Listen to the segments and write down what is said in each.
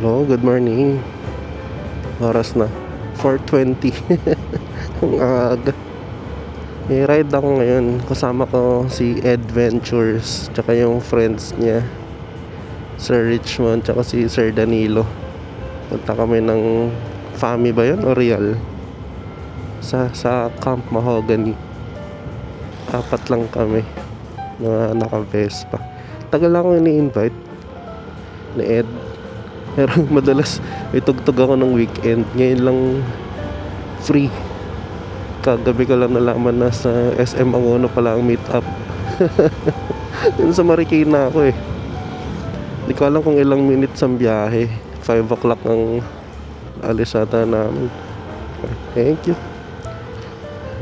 Hello, good morning. Oras na 4:20. Ang aga. I-ride ako ngayon. Kasama ko si Adventures tsaka yung friends niya, Sir Richmond tsaka si Sir Danilo. Punta kami ng Fami ba yun o Real? Sa Camp Mahogany. Apat lang kami na naka-Vespa. Tagal lang ako ini-invite ni Ed. Pero madalas may tugtog ako ng weekend. Ngayon lang free. Kagabi ko lang nalaman na sa SM Angono pala ang meet up. Yun sa Marikina ako eh. Hindi ko alam kung ilang minutes ang biyahe. 5 o'clock ang alis ata namin. Thank you.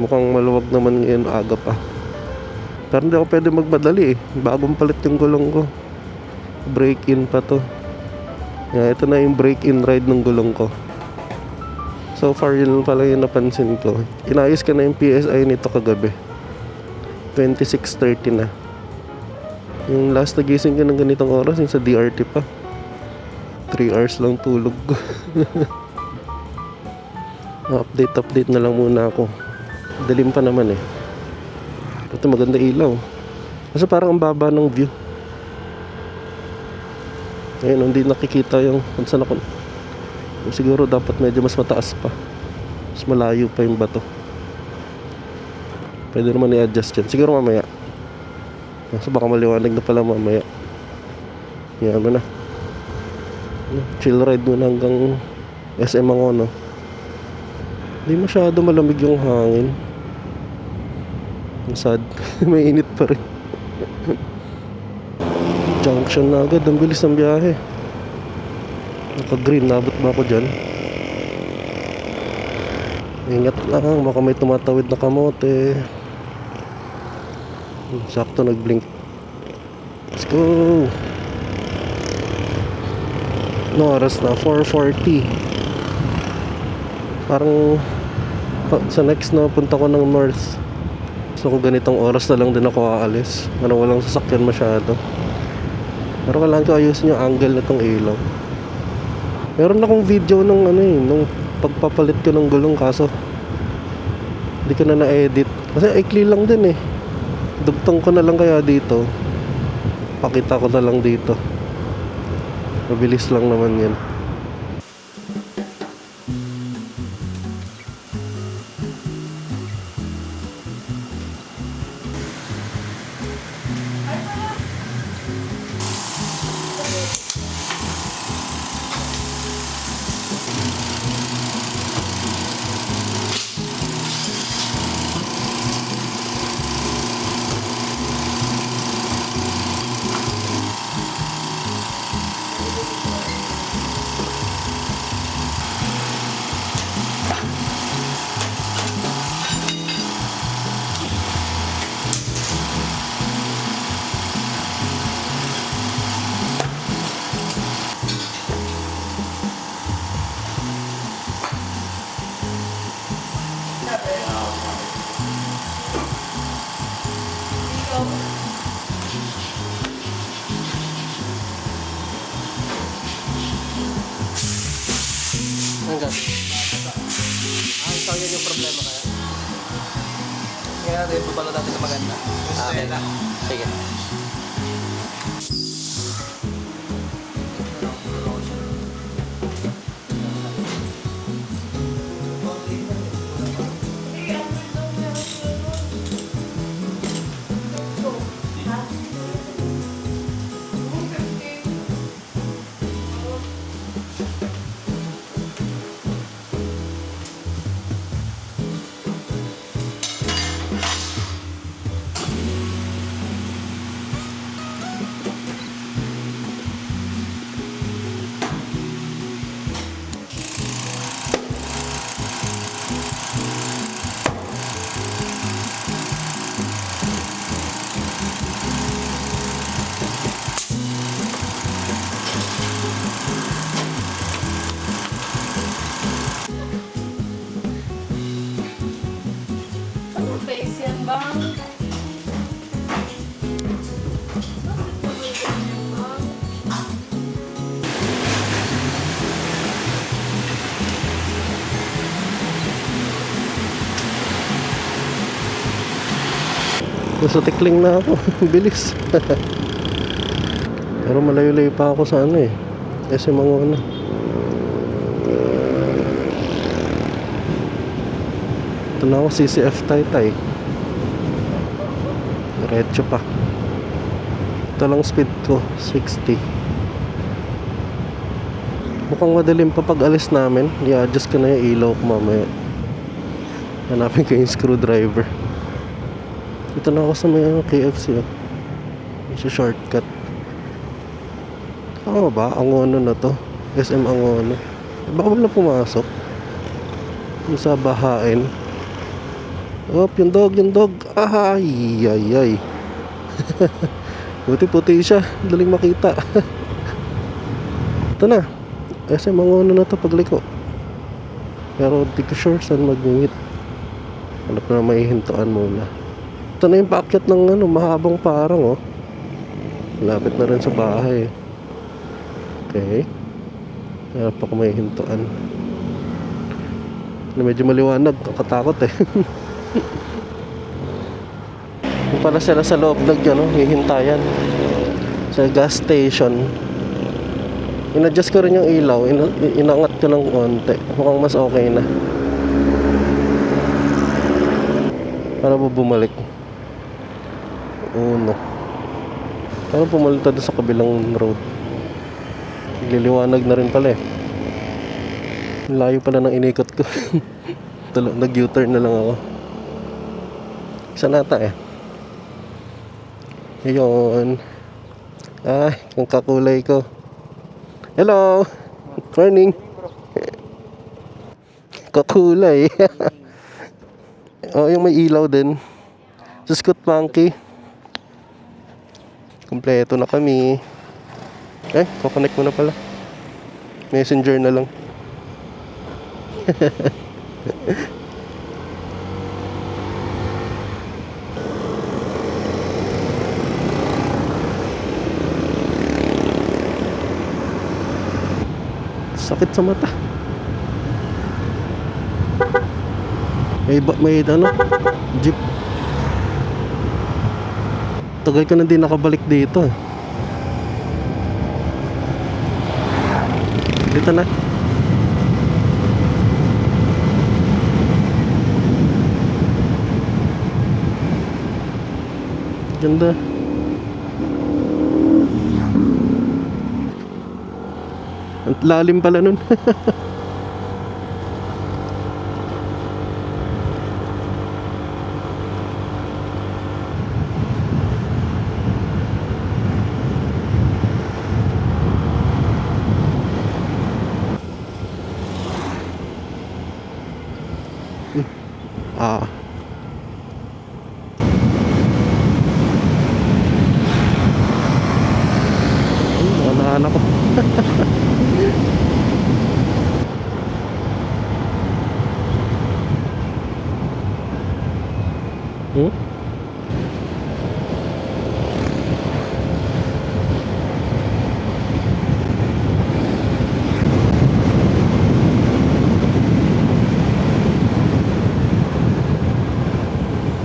Mukhang maluwag naman ngayon, aga pa. Pero hindi ako pwede magmadali eh. Bagong palit yung gulong ko. Break-in pa to. Yeah, ito na yung break-in ride ng gulong ko. So far, yun pala yung napansin ko. Inayos ka na yung PSI nito kagabi. 26:30 na. Yung last nagising ka ng ganitong oras, yung sa DRT pa. 3 hours lang tulog ko. Update na lang muna ako. Dilim pa naman eh. Ito maganda ilaw. Kasi parang ang baba ng view. Ngayon, hindi nakikita yung kung saan ako. Siguro dapat medyo mas mataas pa. Mas malayo pa yung bato. Pwede naman i-adjust yan. Siguro mamaya. So baka maliwanag na pala mamaya. Yan mo na. Chill ride muna hanggang SM Angono. Hindi masyado malamig yung hangin. Ang sad. May init pa rin. Junction na agad, ang bilis ng biyahe. Naka-green, nabot ba ako dyan? Ingat lang, baka may tumatawid na kamote. Sakto nag-blink. Let's go! No, oras na, 4:40. Parang sa next na punta ko ng north. So kung ganitong oras na lang din ako aalis. Ano, walang sasakyan masyado. Pero kailangan ko ayusin yung angle na tong ilaw. Meron akong video nung nung pagpapalit ko ng gulong kaso hindi ko na na-edit. Kasi ikli lang din eh. Dugtong ko na lang kaya dito. Pakita ko na lang dito. Mabilis lang naman yan. Hanggang. Ikaw yun yung problema kaya. Kaya natin yung bubalo natin na maganda. Okay. Sige. Nasa Tikling na ako. Bilis. Pero malayo-layo pa ako sa ano eh. SM ang ano. Ito na ako CCF Taytay. Diretso pa. Ito lang speed ko, 60. Mukhang madalim pa pag alis namin. I-adjust ko na yung ilaw ko mamaya. Hanapin ko yung screwdriver. Ito na ako sa may KFC. Yung shortcut. Tama ba? Angono na to. SM Angono. Bawal na pumasok. Yung sa bahain. Oh, yung dog. Ay, ay, ay. Puti-puti siya. Daling makita. Ito na. SM Angono na to pagliko. Pero di ko sure saan mag-meet. Hanap na may hintuan muna. Ito na yung paakyat ng ano, mahabang parang oh. Lapit na rin sa bahay. Okay. Hanap ako may hintuan. Medyo maliwanag. Nakatakot eh. Yung pala sila sa loob ano, hihintayan. Sa gas station. In-adjust ko rin yung ilaw. Inangat ko ng konti. Mukhang mas okay na. Para po bumalik. Uno. Para pumalita doon sa kabilang road. Liliwanag na rin pala eh. Layo pala ng inikot ko. Nag-U-turn na lang ako. Isa nata eh. Ayun. Ay, yung kakulay ko. Hello. Morning. Kakulay. Oh, yung may ilaw din. Sa Scoot Monkey. Kompleto na kami. Eh, kukonect mo na pala. Messenger na lang. Sakit sa mata. May ano, jeep. Tagal ka na din nakabalik dito. Dito na. Ganda. Ang lalim pala nun. Ah. Anak ko.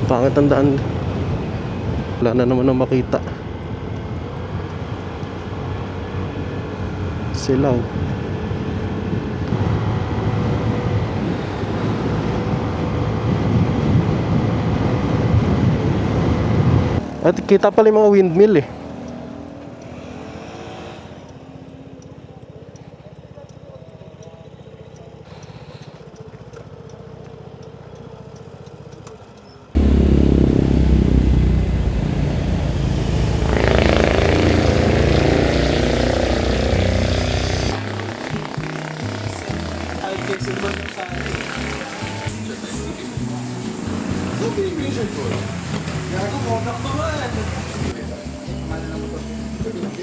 Pangit ang daan. Wala na naman ang makita. Silaw. At kita pala yung mga windmill eh.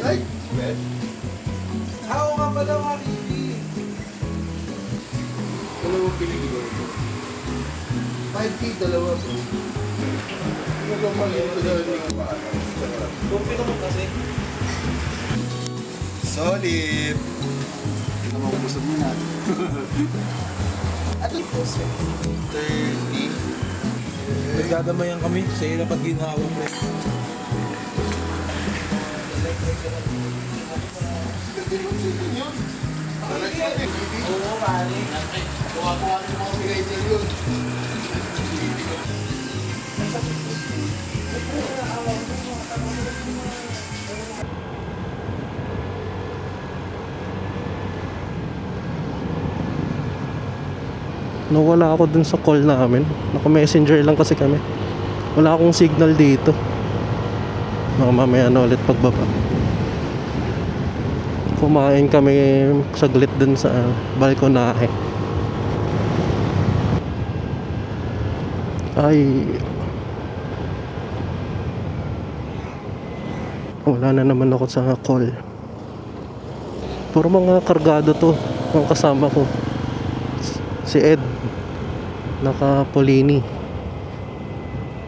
Ay! Ako nga pala mga kibi. Dalawang pinigilo ito. 5K, dalawa po. Ano ba maliit ko dahil hindi ko maalam? Kumpi naman kasi. Solid! Ito naman kung gusto mo natin. At least po, sir. 30. Nagdadamayan kami sa hirap at ginawa mo. Oo, pare. Kuha-kuha ng mga bigay yun. Nawala ako dun sa call namin. Naka-messenger lang kasi kami. Wala akong signal dito. Mamaya na ulit pagbaba. Kumain kami saglit dun sa balkonahe. Ay, wala na naman ako sa call. Puro mga kargado to ang kasama ko. Si Ed naka Polini,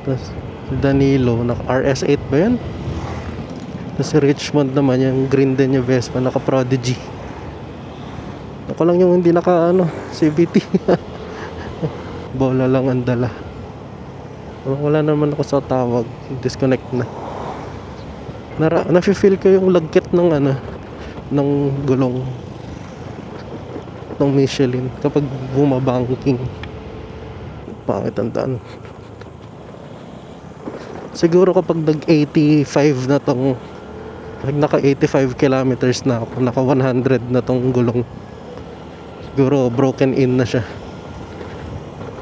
tapos si Danilo naka RS8 ba yan? Tapos si Richmond naman yung green din yung Vespa naka Prodigy. Ako lang yung hindi naka CVT. Bola lang ang dala. Wala naman ako sa tawag, disconnect na. Nafe-feel ko yung lagkit ng ng gulong ng Michelin kapag bumabanking. Pangit ang daan. Siguro kapag nag 85 na tong, naka 85 kilometers na ako, naka 100 na tong gulong, siguro broken in na siya.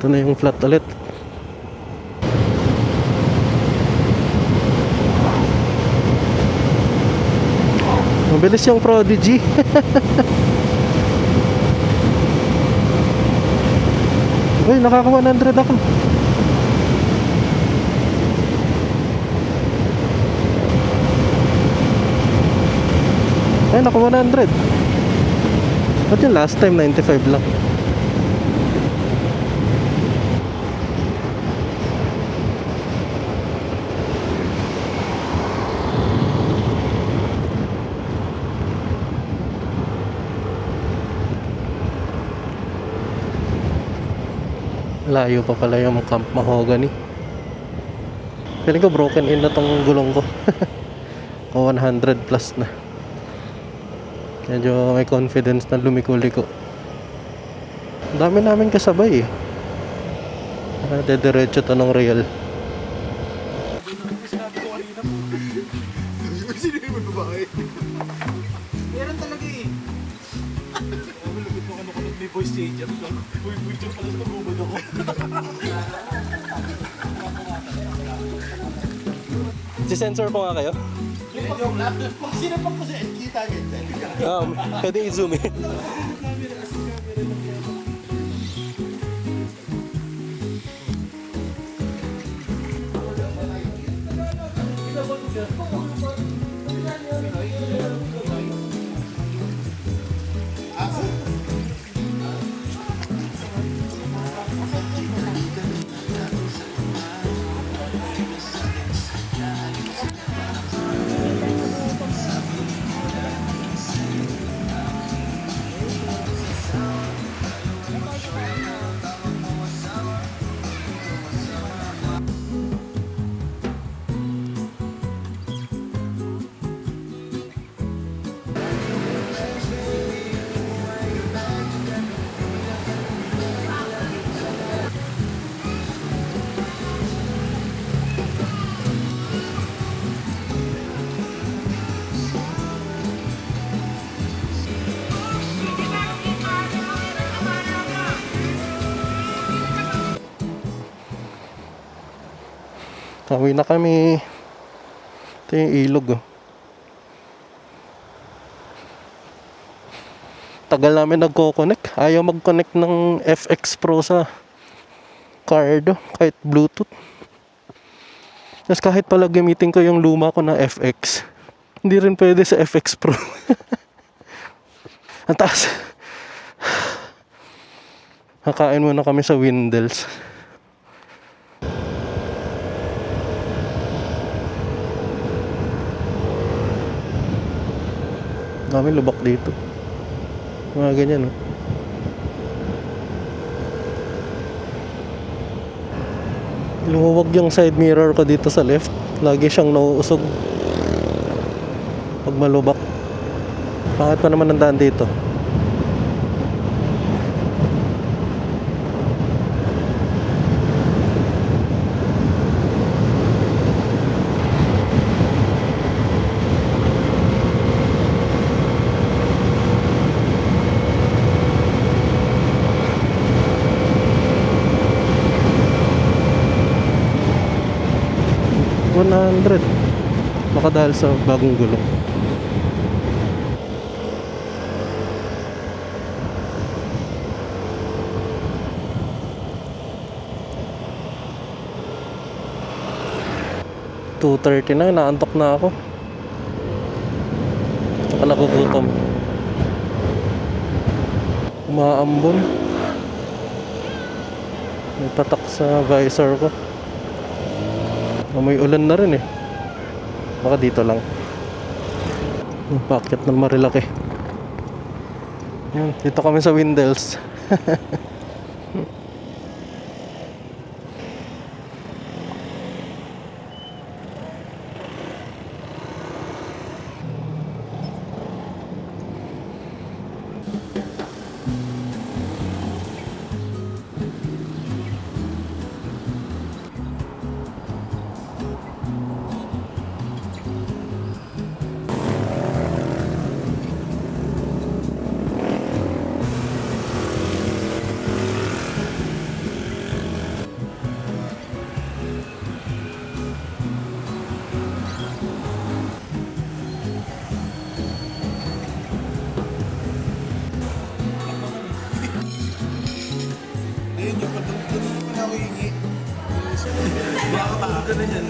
Ito na yung flat ulit. Mabilis yung Prodigy. Uy, nakaka 100 ako. Ay, naka 100. Ba't yung last time 95 lang? Layo pa pala yung Camp Mahogany. Feeling ko broken in na tong gulong ko. O 100 plus na. Medyo may confidence na lumiko-liko. Ang dami namin kasabay eh. Dediretso to ng real. Sino yung babae? Meron talaga eh. Malapit mo kanukunod may voice change. Uy, dyan pala sa pagubad ako. Si-sensor po nga kayo? Pag sinapang ko sa kita agad. Pwede i-zoom eh. Uwi na kami. Ito yung ilog oh. Tagal namin nagko-connect. Ayaw mag-connect ng FX Pro sa card kahit Bluetooth. Tapos kahit pala gamitin ko yung luma ko na FX, hindi rin pwede sa FX Pro. Ang taas. Nakain muna kami sa Windels. Dami lubak dito. Mga ganyan, oh. Lumuwag yung side mirror ko dito sa left. Lagi siyang nauusog pag malubak. Bakit pa naman ang daan dito? $100. Baka dahil sa bagong gulong. $2:30 na, naantok na ako. Tsaka nagugutom. Umaambon. May patak sa visor ko. May ulan na rin eh. Baka dito lang. Yung packet ng Marilaki. Yan, dito kami sa Windels. Ayun yung doon naman ako hingi. Hindi ako takot na yan.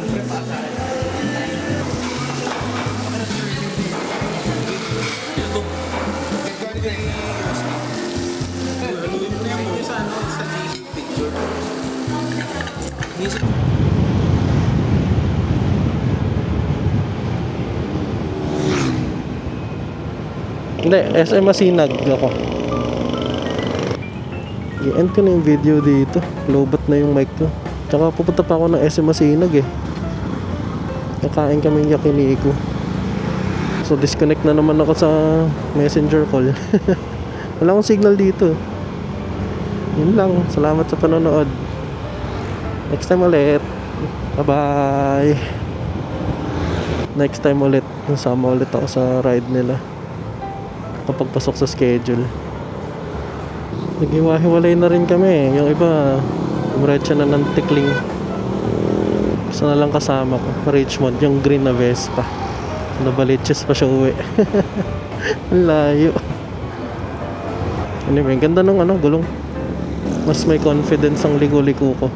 Hindi, SM Masinag ako. I-end ko na yung video dito. Lowbat na yung mic ko. Tsaka pupunta pa ako ng SM Masinag eh. Nakain kaming yakiniku. So disconnect na naman ako sa messenger call. Wala akong signal dito. Yun lang. Salamat sa panonood. Next time ulit. Bye bye. Next time ulit. Nasama ulit ako sa ride nila kapag pasok sa schedule. Naghiwa-hiwalay na rin kami. Yung iba umuretsa na ng Tikling. Isa na lang kasama ko, Richmond, yung green na Vespa. Nabaliches pa siya uwi. Ang layo. Anyway, ganda ng gulong. Mas may confidence ang ligo-liko ko.